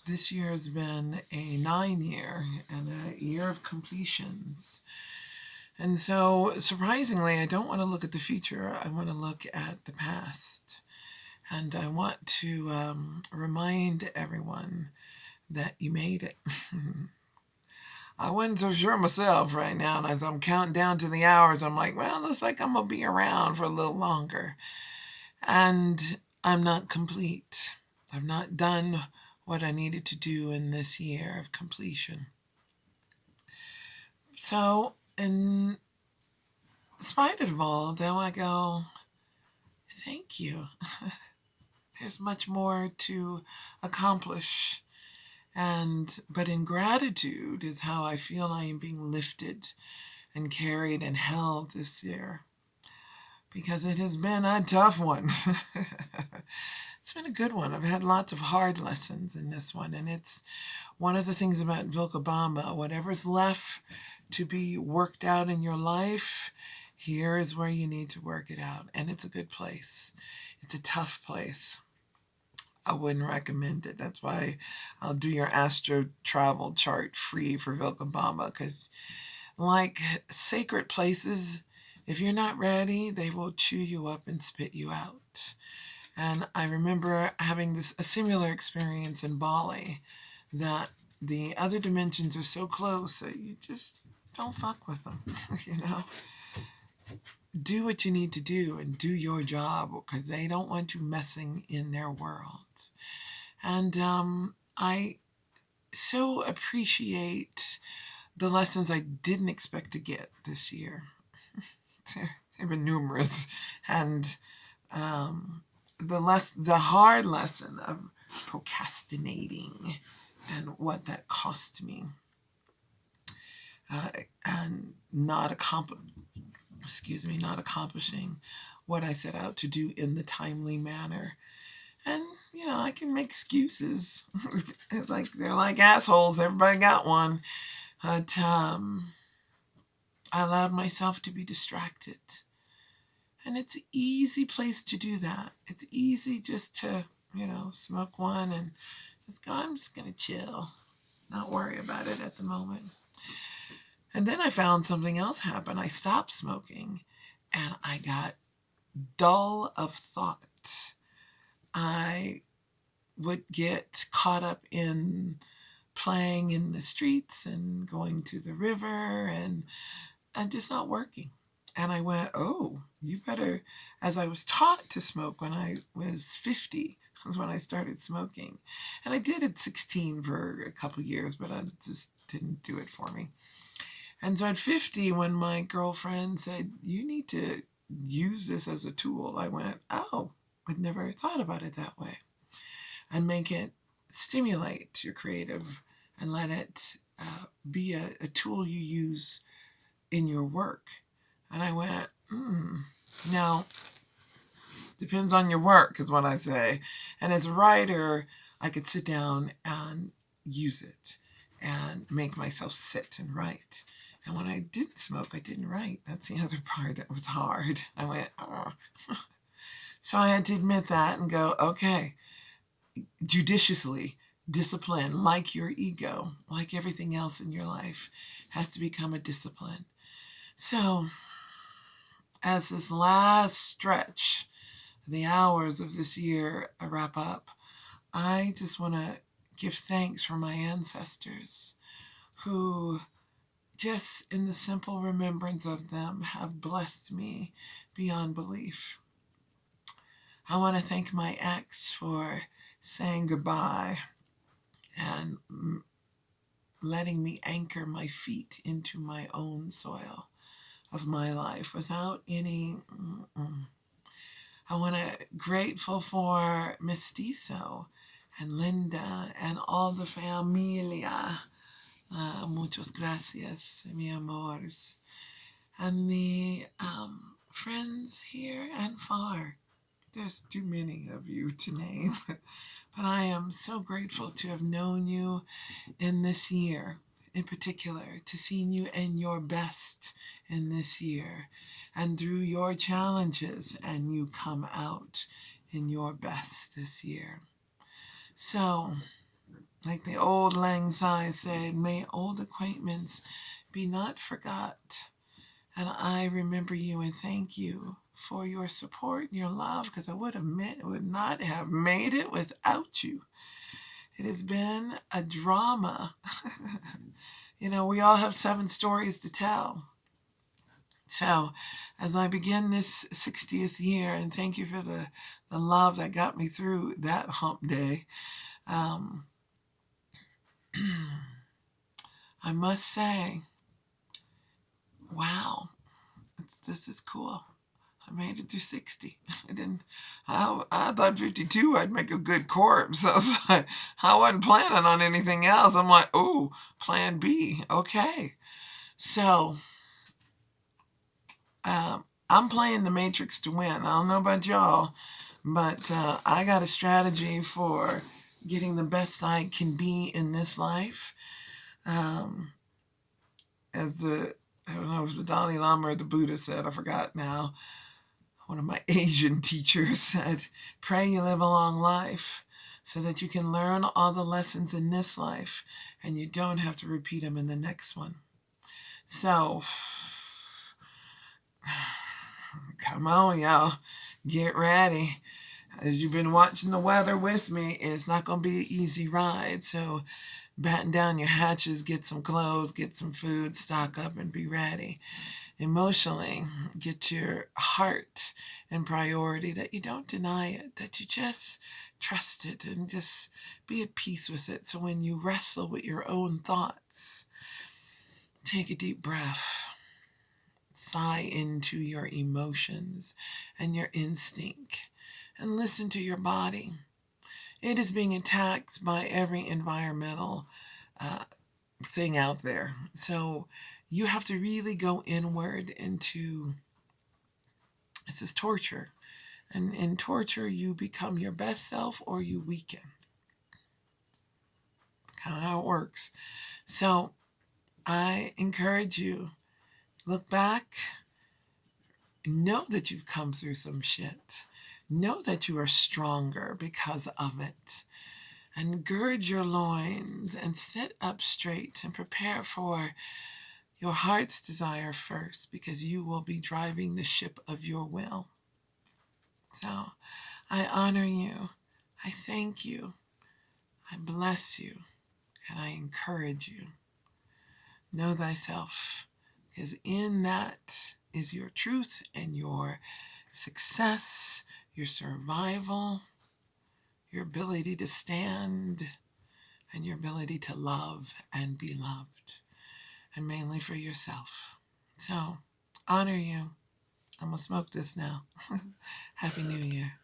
This year has been a 9 year and a year of completions. And so, surprisingly, I don't want to look at the future. I want to look at the past. And I want to remind everyone that you made it. I wasn't so sure myself right now. And as I'm counting down to the hours, I'm like, well, looks like I'm going to be around for a little longer. And I'm not complete. I've not done what I needed to do in this year of completion. So, in spite of all, though, I go, thank you. There's much more to accomplish. But in gratitude is how I feel I am being lifted and carried and held this year. Because it has been a tough one. It's been a good one. I've had lots of hard lessons in this one. And it's one of the things about Vilcabamba, whatever's left to be worked out in your life, here is where you need to work it out. And it's a good place. It's a tough place. I wouldn't recommend it. That's why I'll do your astro travel chart free for Vilcabamba, because like sacred places, if you're not ready, they will chew you up and spit you out. And I remember having a similar experience in Bali, that the other dimensions are so close that you just don't fuck with them, you know? Do what you need to do and do your job, because they don't want you messing in their world. And I so appreciate the lessons I didn't expect to get this year. They've been numerous. And the hard lesson of procrastinating and what that cost me, and not accomplishing what I set out to do in the timely manner. And I can make excuses. Like, they're like assholes. Everybody got one. But I allowed myself to be distracted. And it's an easy place to do that. It's easy just to, smoke one and just go, I'm just going to chill, not worry about it at the moment. And then I found something else happen. I stopped smoking and I got dull of thought. I would get caught up in playing in the streets and going to the river and just not working. And I went, oh, you better, as I was taught to smoke when I was 50, was when I started smoking. And I did at 16 for a couple of years, but I just didn't do it for me. And so at 50, when my girlfriend said, you need to use this as a tool, I went, oh, I'd never thought about it that way. And make it stimulate your creative and let it be a tool you use in your work. And I went, now, depends on your work, is what I say. And as a writer, I could sit down and use it and make myself sit and write. And when I didn't smoke, I didn't write. That's the other part that was hard. I went, oh. So I had to admit that and go, okay, judiciously, discipline, like your ego, like everything else in your life, has to become a discipline. So, as this last stretch, the hours of this year wrap up, I just want to give thanks for my ancestors who, just in the simple remembrance of them, have blessed me beyond belief. I want to thank my ex for saying goodbye and letting me anchor my feet into my own soil of my life without any. I want to grateful for Mestizo and Linda and all the familia. Muchas gracias, mi amores. And the friends here and far. There's too many of you to name. But I am so grateful to have known you in this year, in particular, to seeing you in your best in this year, and through your challenges, and you come out in your best this year. So, Like the old lang syne said, may old acquaintance be not forgot. And I remember you and thank you for your support and your love, because I would not have made it without you. It has been a drama. We all have 7 stories to tell. So as I begin this 60th year, and thank you for the love that got me through that hump day, I must say, wow, this is cool. I made it through 60. I thought 52 I'd make a good corpse. I wasn't planning on anything else. I'm like, ooh, plan B. Okay. So I'm playing the Matrix to win. I don't know about y'all, but I got a strategy for getting the best I can be in this life. I don't know if it was the Dalai Lama or the Buddha said, I forgot now. One of my Asian teachers said, pray you live a long life so that you can learn all the lessons in this life and you don't have to repeat them in the next one. So, come on, y'all. Get ready. As you've been watching the weather with me, it's not going to be an easy ride. So, batten down your hatches, get some clothes, get some food, stock up, and be ready. Emotionally, get your heart in priority, that you don't deny it, that you just trust it and just be at peace with it. So when you wrestle with your own thoughts, take a deep breath, sigh into your emotions and your instinct, and listen to your body. It is being attacked by every environmental thing out there. So you have to really go inward into, this is torture. And in torture, you become your best self or you weaken. Kind of how it works. So I encourage you, look back, know that you've come through some shit. Know that you are stronger because of it. And gird your loins and sit up straight and prepare for your heart's desire first, because you will be driving the ship of your will. So I honor you. I thank you. I bless you. And I encourage you. Know thyself, because in that is your truth and your success, your survival, your ability to stand, and your ability to love and be loved, and mainly for yourself. So, honor you. I'm going to smoke this now. Happy New Year.